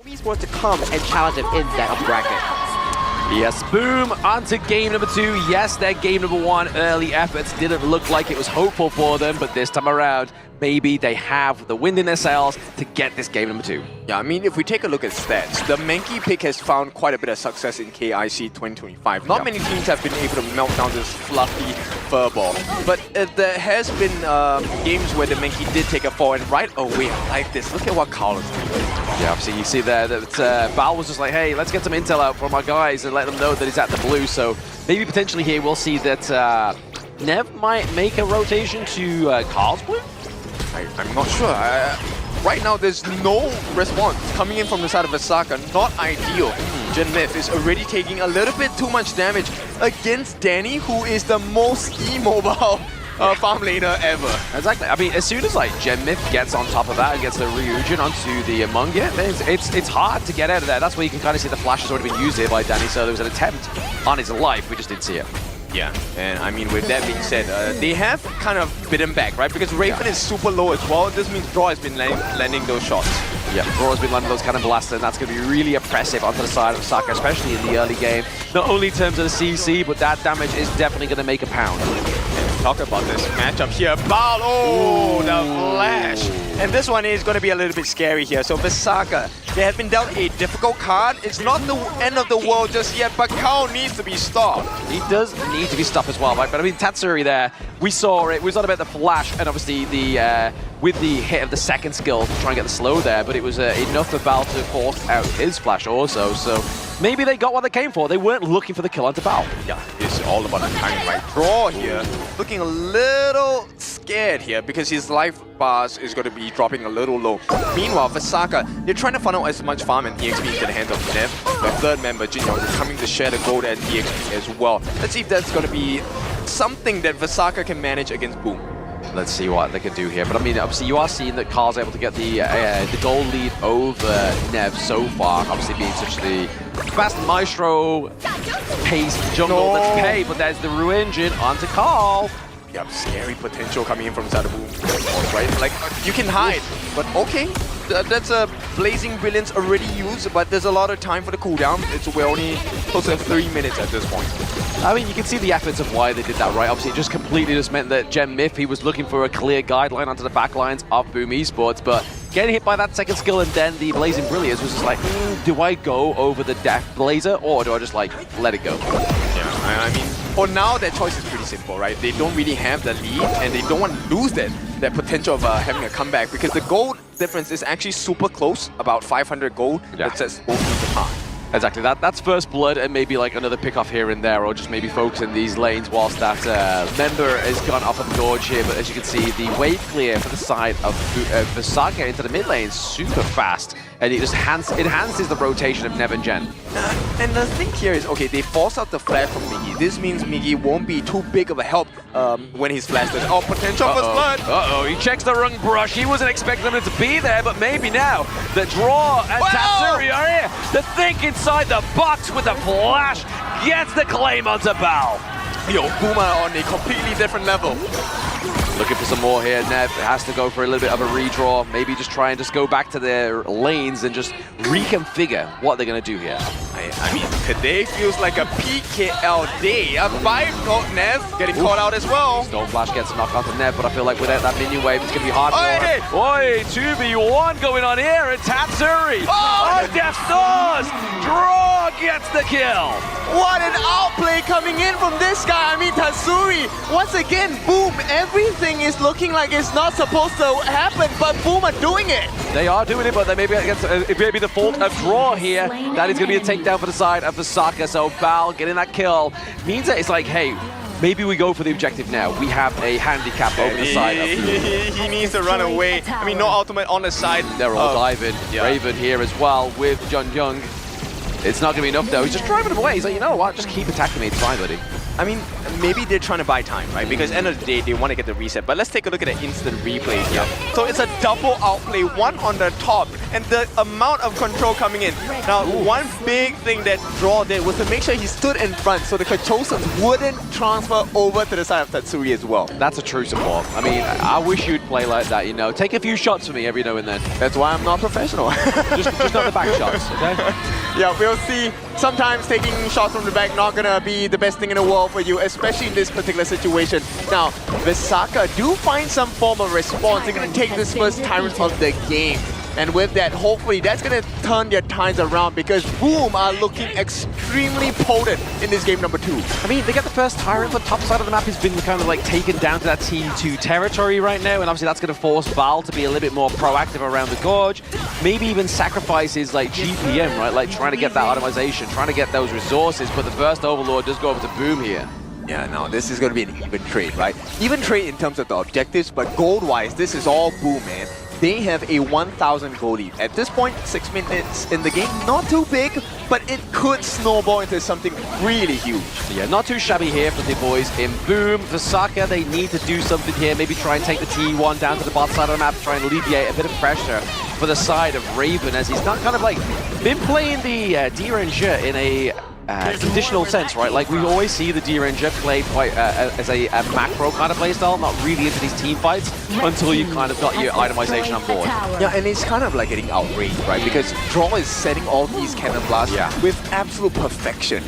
He's supposed to come and challenge him in that upper bracket. Yes, boom, onto game number 2. Yes, their game number 1 early efforts didn't look like it was hopeful for them, but this time around, maybe they have the wind in their sails to get this game number 2. Yeah, I mean, if we take a look at stats, the Mankey pick has found quite a bit of success in KIC2025. Not many teams have been able to melt down this fluffy furball, but there has been games where the Mankey did take a fall, and right away, I like this. Look at what Carl is doing. Yeah, obviously you see there that Val was just like, hey, let's get some intel out from our guys and let them know that he's at the blue. So maybe potentially here we'll see that Nev might make a rotation to Carl's blue? I'm not sure. Right now, there's no response coming in from the side of VESAKHA. Not ideal. Genmith is already taking a little bit too much damage against Danny, who is the most immobile farm laner ever. Exactly. I mean, as soon as like Genmith gets on top of that and gets the Ryujin onto the Mungia, it's hard to get out of there. That's where you can kind of see the flash has already been used here by Danny. So there was an attempt on his life. We just didn't see it. Yeah, and I mean, with that being said, they have kind of bitten back, right? Because Raven is super low as well. This means Draw has been landing those shots. Yeah, Draw has been landing those cannon blasts, and that's going to be really oppressive onto the side of VESAKHA, especially in the early game. Not only in terms of the CC, but that damage is definitely going to make a pound. Talk about this matchup here. Bal, oh, the flash. And this one is going to be a little bit scary here. So VESAKHA, they have been dealt a difficult card. It's not the end of the world just yet, but Kao needs to be stopped. He does need to be stopped as well, right? But I mean, Tatsuri there, we saw it. It was not about the flash and obviously the with the hit of the second skill to try and get the slow there, but it was enough for Bal to force out his flash also. So maybe they got what they came for. They weren't looking for the kill onto Bal. Yeah, it's all about the timing, right? Draw here, looking a little scared here because his life bars is going to be dropping a little low. Meanwhile, VESAKHA, they're trying to funnel as much farm and EXP into the hands of Nev. The third member, Jin Young, is coming to share the gold and EXP as well. Let's see if that's going to be something that VESAKHA can manage against Boom. Let's see what they can do here. But I mean, obviously you are seeing that Carl's able to get the goal lead over Nev so far. Obviously being such the fast maestro paced jungle that's paid, but there's the Ryujin onto Carl. Yeah, scary potential coming in from the side of Boom, right? Like, you can hide, but okay. That's a Blazing Brilliance already used, but there's a lot of time for the cooldown. We're only close to 3 minutes at this point. I mean, you can see the efforts of why they did that, right? Obviously, it just completely just meant that Genmith, he was looking for a clear guideline onto the backlines of Boom Esports, but getting hit by that second skill and then the Blazing Brilliance was just like, do I go over the Death Blazer or do I just like let it go? Yeah, I mean, for now, their choice is pretty simple, right? They don't really have the lead and they don't want to lose that potential of having a comeback because the gold difference is actually super close, about 500 gold. That sets both teams apart. Exactly, that's first blood and maybe like another pick off here and there, or just maybe focus in these lanes whilst that member has gone off of the Gorge here. But as you can see, the wave clear for the side of VESAKHA into the mid lane super fast, and it just enhances the rotation of Nev and Gen. And the thing here is, okay, they force out the flash from Miggy. This means Miggy won't be too big of a help when he's flashed. Oh, potential for blood! He checks the rung brush. He wasn't expecting them to be there, but maybe now the Draw and Tatsuri are here to think inside the box with the flash, gets the claim onto Bal. Yo, Buma on a completely different level. Looking for some more here. Nev has to go for a little bit of a redraw. Maybe just try and just go back to their lanes and just reconfigure what they're going to do here. I mean, today feels like a PKL day. A 5-0 Nev getting caught out as well. Stone Flash gets knocked onto Nev, but I feel like without that minion wave, it's going to be hard for him. Oi, 2v1 going on here, and Tatsuri on Death Stars. Draw gets the kill. What an outplay coming in from this guy. I mean, Tatsuri, once again, Boom, everything is looking like it's not supposed to happen, but Boom are doing it. They are doing it, but they maybe it may be the fault of Draw here. That is going to be a takedown for the side of VESAKHA. So Bal getting that kill means that it's like, hey, maybe we go for the objective now. We have a handicap over the side of he needs to run away. I mean, no ultimate on the side. They're all diving. Yeah. Raven here as well with Jun Young. It's not going to be enough though. He's just driving him away. He's like, you know what? Just keep attacking me. It's fine, buddy. I mean, maybe they're trying to buy time, right? Because end of the day, they want to get the reset. But let's take a look at the instant replay here. So it's a double outplay. One on the top, and the amount of control coming in. Now, one big thing that Draw did was to make sure he stood in front so the Kachosans wouldn't transfer over to the side of Tatsuri as well. That's a true support. I mean, I wish you'd play like that, you know. Take a few shots for me every now and then. That's why I'm not professional. just not the back shots, okay? Yeah, we'll see. Sometimes taking shots from the back not gonna be the best thing in the world for you, especially in this particular situation. Now, VESAKHA do find some form of response. They're gonna take this first Tyrant of the game. And with that, hopefully, that's going to turn their tides around because Boom are looking extremely potent in this game number 2. I mean, they get the first Tyrant. The top side of the map has been kind of like taken down to that Team 2 territory right now, and obviously that's going to force Val to be a little bit more proactive around the Gorge. Maybe even sacrifice his like GPM, right? Like trying to get that automation, trying to get those resources, but the first Overlord does go over to Boom here. Yeah, no, this is going to be an even trade, right? Even trade in terms of the objectives, but gold-wise, this is all Boom, man. They have a 1,000 gold lead. At this point, 6 minutes in the game, not too big, but it could snowball into something really huge. Yeah, not too shabby here for the boys in Boom. VESAKHA, they need to do something here. Maybe try and take the T1 down to the bottom side of the map, try and alleviate a bit of pressure for the side of Raven, as he's not kind of like been playing the D-Ranger in a traditional sense, right? Like we always see the D-Ranger play quite as a macro kind of playstyle, not really into these team fights until you kind of got your itemization on board. Yeah, and it's kind of like getting outraged, right? Because Draw is setting all these cannon blasts with absolute perfection.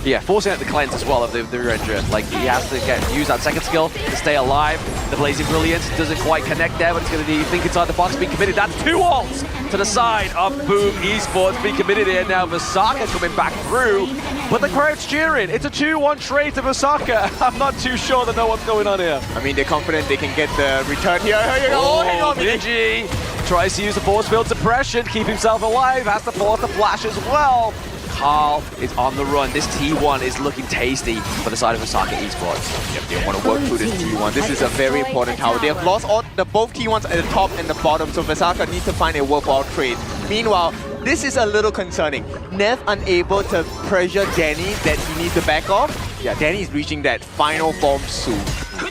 Yeah, forcing out the cleanse as well of the Ranger. Like he has to use that second skill to stay alive. The Blazing Brilliance doesn't quite connect there, but it's going to think inside the box, be committed. That's 2 ults to the side of Boom Esports, be committed here now. VESAKHA coming back through, but the crowd's cheering. It's a 2-1 trade to VESAKHA. I'm not too sure they know what's going on here. I mean, they're confident they can get the return here. Oh, hang on, Migi tries to use the force field suppression, keep himself alive, has to force the flash as well. Carl is on the run. This T1 is looking tasty for the side of VESAKHA Esports. Yep, they want to work through this T1. This is a very important tower. They have lost all both T1s at the top and the bottom, so VESAKHA needs to find a worthwhile trade. Meanwhile, this is a little concerning. Nev unable to pressure Danny that he needs to back off. Yeah, Danny is reaching that final form soon.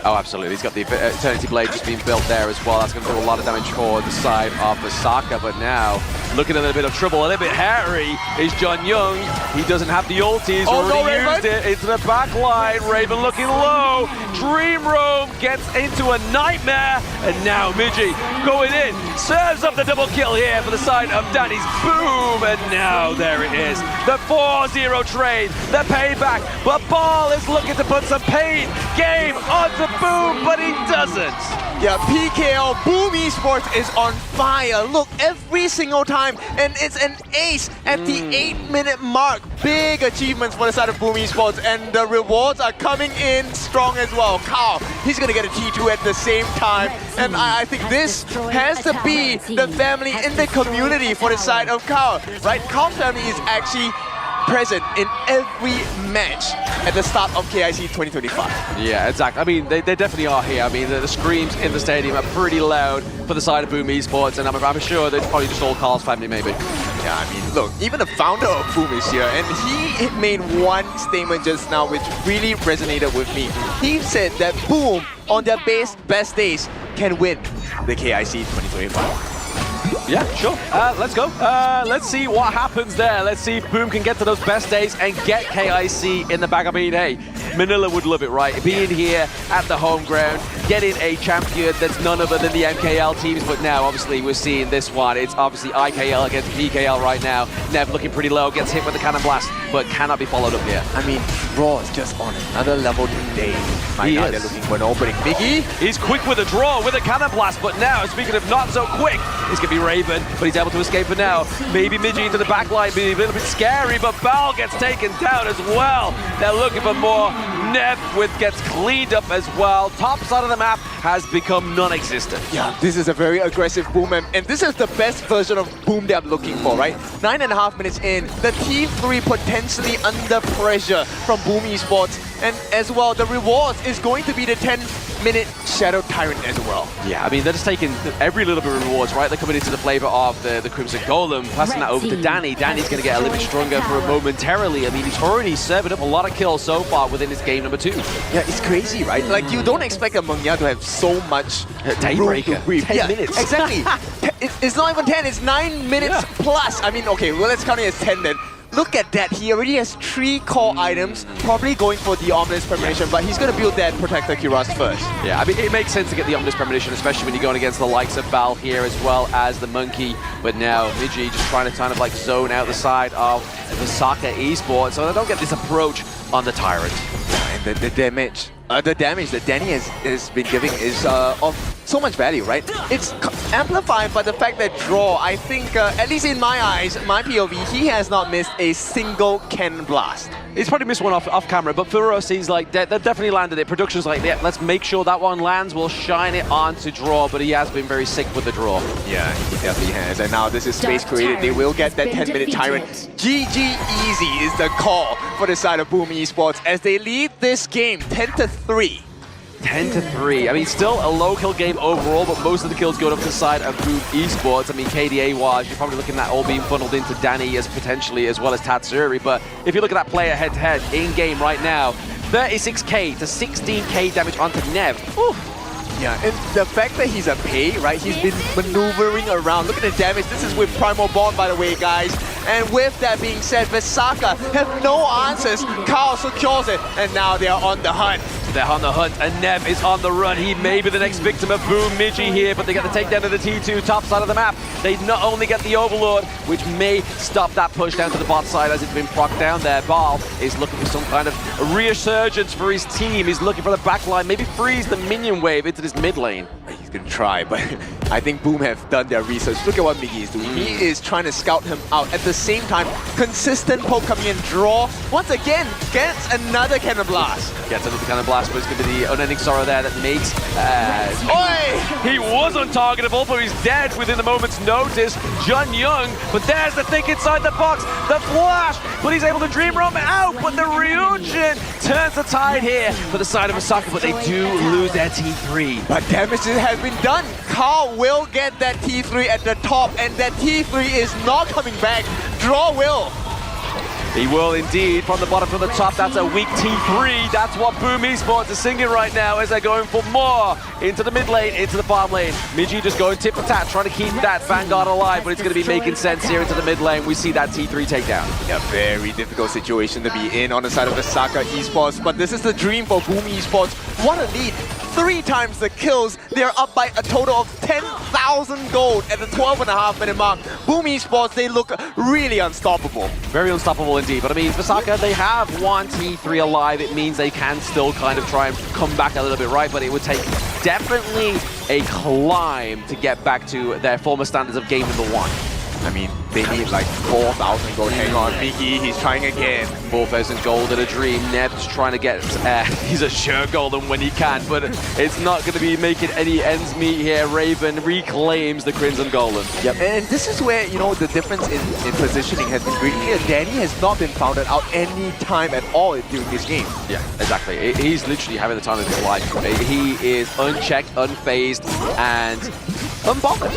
Oh, absolutely. He's got the Eternity Blade just being built there as well. That's going to do a lot of damage for the side of VESAKHA, but now looking at a little bit of trouble, a little bit hairy is John Young. He doesn't have the ulti. He's already used it into the back line. Raven looking low. Dream Roam gets into a nightmare, and now Migi going in. Serves up the double kill here for the side of Danny's Boom, and now there it is. The 4-0 trade, the payback, but Ball is looking to put some pain game onto Boom, but he doesn't. Yeah, PKL, Boom Esports is on fire. Look, every single time, and it's an ace at the 8-minute mark. Big achievements for the side of Boom Esports, and the rewards are coming in strong as well. Carl, he's gonna get a T2 at the same time, and I think this has to be the family in the community for the side of Carl, right? Carl's family is actually present in every match at the start of KIC 2025. Yeah, exactly. I mean, they definitely are here. I mean, the screams in the stadium are pretty loud for the side of Boom Esports, and I'm sure they're probably just all Carl's family, maybe. Yeah, I mean, look, even the founder of Boom is here, and he made one statement just now which really resonated with me. He said that Boom, on their best days, can win the KIC 2025. Yeah, sure. Let's go. Let's see what happens there. Let's see if Boom can get to those best days and get KIC in the bag. I mean, hey, Manila would love it, right? Being here at the home ground, getting a champion that's none other than the MKL teams. But now, obviously, we're seeing this one. It's obviously IKL against PKL right now. Nev looking pretty low, gets hit with the cannon blast, but cannot be followed up here. I mean, Raw is just on another level today. Right now, they're looking for an opening. Miggy, he's quick with a draw, with a cannon blast, but now, speaking of not so quick, it's going to be Raven, but he's able to escape for now. Maybe Migi into the back line, being a little bit scary, but Bal gets taken down as well. They're looking for more. Nev gets cleaned up as well. Top side of the map has become non-existent. Yeah, this is a very aggressive Boom, and this is the best version of Boom that I'm looking for, right? 9.5 minutes in, the T3 potentially under pressure from Boom Esports, and as well, the rewards is going to be the 10-minute Shadow Tyrant as well. Yeah, I mean, they're just taking every little bit of rewards, right? They're coming into the flavor of the Crimson Golem, passing that over to Danny. Danny's going to get a little bit stronger for a momentarily. I mean, he's already serving up a lot of kills so far within his game number 2. Yeah, it's crazy, right? Like, you don't expect a Mengya to have so much Daybreaker. 10 minutes. Exactly. it's not even 10, it's 9 minutes plus. I mean, okay, well, let's count it as 10 then. Look at that, he already has 3 core items, probably going for the Ominous Premonition, but he's going to build that pentakills first. Yeah, I mean, it makes sense to get the Ominous Premonition, especially when you're going against the likes of Val here as well as the Monkey. But now, Miji just trying to kind of like zone out the side of VESAKHA Esports, so they don't get this approach on the Tyrant. Yeah, and the damage that Danny has been giving is of so much value, right? It's amplified by the fact that Draw, I think, at least in my eyes, my POV, he has not missed a single cannon blast. He's probably missed one off camera, but for us, he's like, they've definitely landed it. Production's like, yeah, let's make sure that one lands. We'll shine it onto Draw, but he has been very sick with the Draw. Yeah, he definitely has. And now this is space created. They will get that 10-minute Tyrant. GG easy is the call for the side of Boom Esports as they lead this game 10-3. 10-3. I mean, still a low kill game overall, but most of the kills going up to the side of Boom Esports. I mean, KDA-wise, you're probably looking at all being funneled into Danny as potentially, as well as Tatsuri. But if you look at that player head-to-head in-game right now, 36k to 16k damage onto Nev. Ooh. Yeah, and the fact that he's a pay, right? He's been maneuvering around. Look at the damage. This is with Primal Bond, by the way, guys. And with that being said, VESAKHA have no answers. Carl secures it, and now they are on the hunt. They're on the hunt, and Nev is on the run. He may be the next victim of Boom Miji here, but they get the takedown of the T2 top side of the map. They not only get the Overlord, which may stop that push down to the bot side as it's been procced down there. Bal is looking for some kind of resurgence for his team. He's looking for the back line, maybe freeze the minion wave into this mid lane. He's gonna try, but I think Boom have done their research. Look at what Miggy is doing. He is trying to scout him out. At the same time, consistent poke coming in, Draw. Once again, gets another cannon blast. Gets another cannon blast, but it's going to be the unending sorrow there that makes... he was untargetable, but he's dead within a moment's notice. Jun Young, but there's the thing inside the box. The flash, but he's able to dream roam out, but the Ryujin turns the tide here for the side of VESAKHA, but they do lose their T3. But damage has been done. Carl will get that T3 at the top, and that T3 is not coming back. Draw will. He will indeed, from the bottom to the top. That's a weak T3. That's what Boom Esports is singing right now as they're going for more into the mid lane, into the farm lane. Miji just going tit for tat, trying to keep that Vanguard alive, but it's going to be making sense here into the mid lane. We see that T3 takedown. Yeah, very difficult situation to be in on the side of VESAKHA Esports, but this is the dream for Boom Esports. What a lead. 3 times the kills. They're up by a total of 10,000 gold at the 12.5-minute mark. Boom Esports, they look really unstoppable. Very unstoppable indeed. But I mean, VESAKHA, they have one T3 alive. It means they can still kind of try and come back a little bit, right? But it would take definitely a climb to get back to their former standards of game number 1. I mean, they need like 4,000 gold. Hang on, Miggy, he's trying again. 4,000 gold in a dream. Neb's trying to get, he's a sure golden when he can, but it's not going to be making any ends meet here. Raven reclaims the Crimson Golden. Yep, and this is where, you know, the difference in positioning has been really clear. Danny has not been founded out any time at all during this game. Yeah, exactly. He's literally having the time of his life. He is unchecked, unfazed, and unbothered.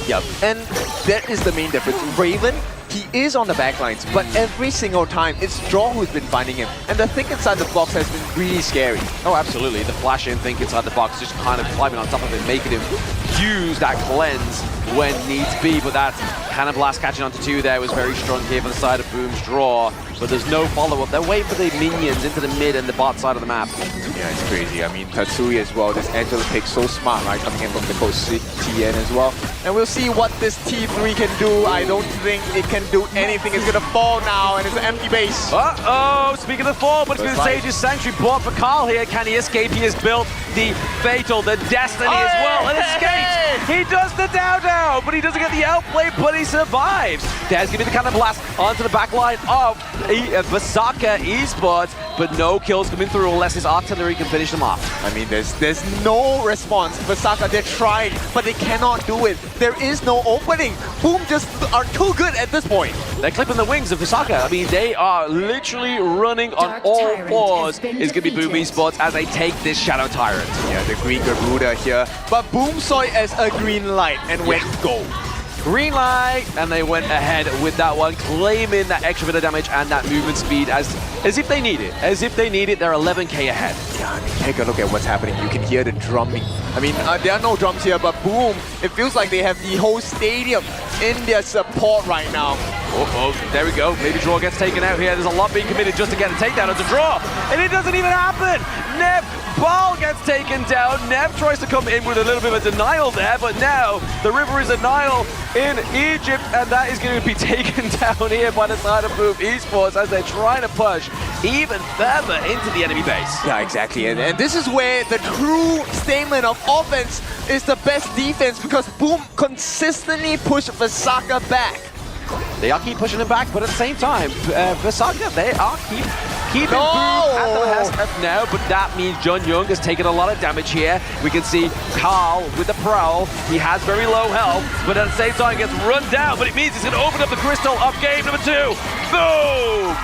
Yep, and that is the main difference. Raven, he is on the backlines, but every single time, it's Draw who's been finding him. And the thing inside the box has been really scary. Oh, absolutely. The flash-in thing inside the box, just kind of climbing on top of him, making him use that cleanse when needs be. But that Cannon Blast catching onto 2 there was very strong here for the side of Boom's Draw. But there's no follow-up. They're waiting for the minions into the mid and the bot side of the map. Yeah, it's crazy. I mean, Tatsuri as well. This Angela pick so smart, right? Coming in from the coast TN as well. And we'll see what this T3 can do. I don't think it can do anything. It's going to fall now, and it's an empty base. Uh-oh! Speaking of the fall, but it's going to Sage's Sanctuary bought for Carl here. Can he escape? He has built the Fatal, the Destiny as well, and escapes! He does the down, but he doesn't get the outplay, but he survives. There's going to be the Cannon Blast onto the back line of VESAKHA Esports, but no kills coming through unless his artillery can finish them off. I mean, there's no response. VESAKHA, they tried, but they cannot do it. There is no opening. Boom just are too good at this point. They're clipping the wings of VESAKHA. I mean, they are literally running on all fours. It's going to be Boom Esports as they take this Shadow Tyrant. Yeah, the Green Garuda here. But Boom saw it as a green light and went go. green light, and they went ahead with that one, claiming that extra bit of damage and that movement speed as if they need it. As if they need it, they're 11k ahead. Yeah, I mean, take a look at what's happening. You can hear the drumming. I mean, there are no drums here, but boom, it feels like they have the whole stadium in their support right now. Oh, there we go. Maybe draw gets taken out here. There's a lot being committed just to get a takedown of the draw, and it doesn't even happen. Nev Ball gets taken down. Nev tries to come in with a little bit of a denial there, but now the river is a Nile in Egypt, and that is going to be taken down here by the side of Boom Esports as they're trying to push even further into the enemy base. Yeah, exactly. And this is where the true statement of offense is the best defense, because Boom consistently push VESAKHA back. They are keep pushing him back, but at the same time, VESAKHA, they are keeping Boom at the behest of now, but that means Jun Young has taken a lot of damage here. We can see Carl with the prowl. He has very low health, but at the same time gets run down, but it means he's going to open up the crystal of game number 2. Boom!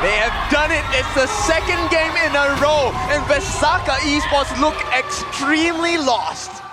They have done it. It's the second game in a row, and VESAKHA Esports look extremely lost.